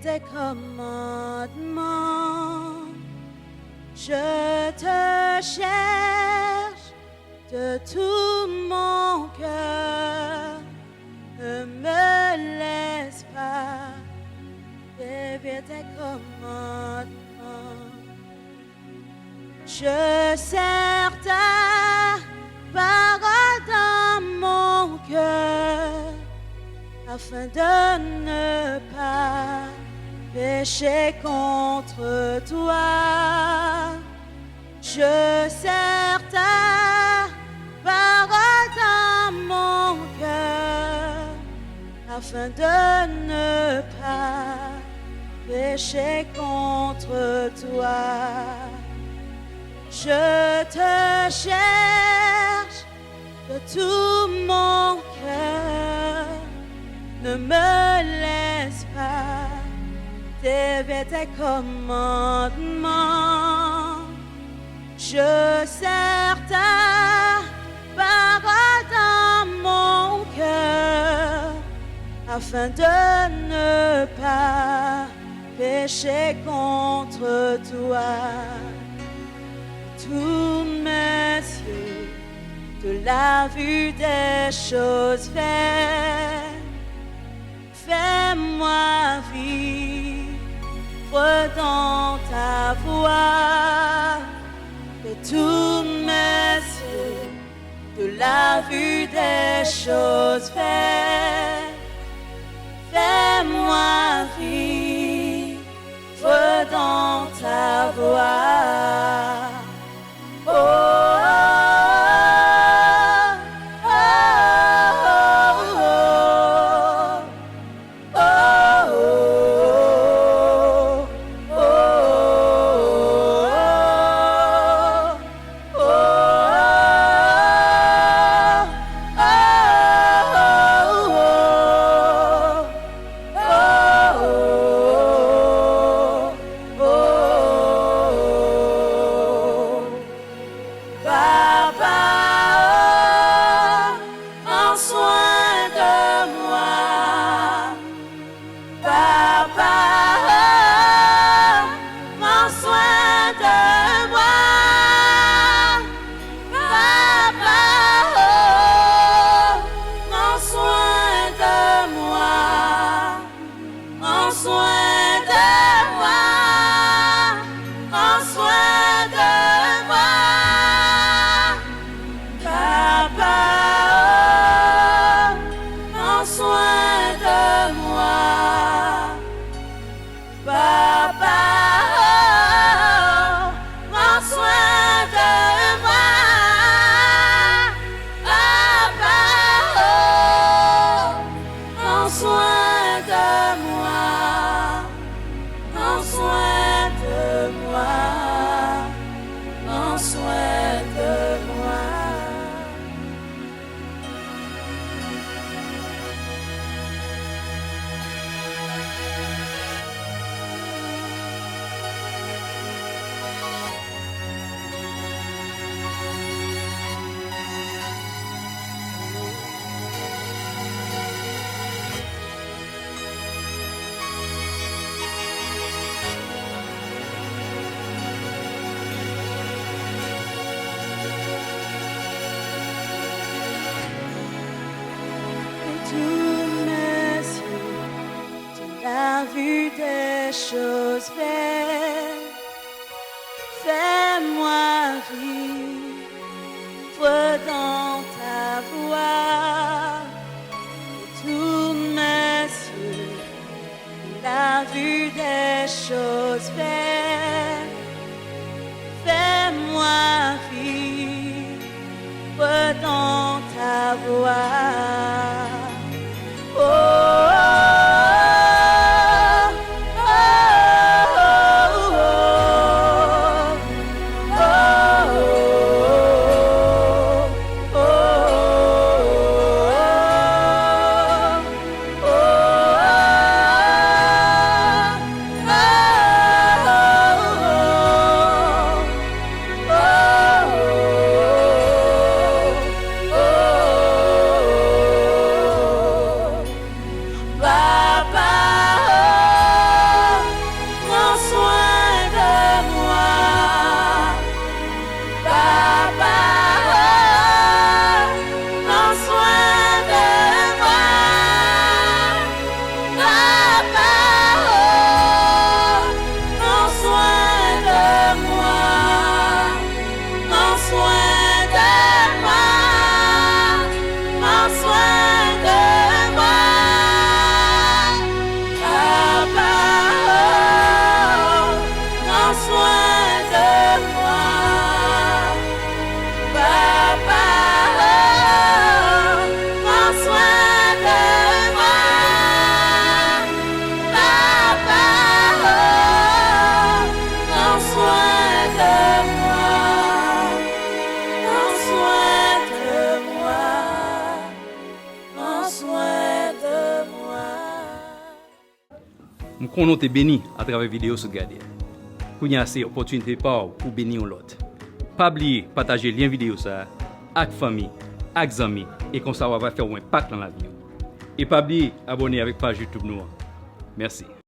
tes commandements. Je te cherche de tout mon cœur. Ne me laisse pas dévier tes commandements. Je serre ta parole dans mon cœur afin de ne pas pécher contre toi. Je serre ta parole dans mon cœur afin de ne pas pécher contre toi. Je te cherche de tout mon cœur. Ne me laisse pas dévier tes commandements. Je serre ta parole dans mon cœur afin de ne pas pécher contre toi. Tous mes yeux de la vue des choses faites, fais-moi vivre dans ta voie. Et tous mes yeux de la vue des choses faites, fais-moi vivre dans ta voie. Oh, oh, oh, oh, oh, Vue des choses faites, fais-moi vivre dans ta voie. Et tous mes yeux, la vue des choses faites, fais-moi vivre dans ta voie. Oh, oh, Je connais te béni à travers la vidéo sur Garder. Pour y avoir opportunité pour bénir l'autre. Pas oublier partager lien vidéo ça avec famille, avec amis et comme ça on va faire un impact dans la vie. Et pas oublier abonner avec page YouTube nous. Merci.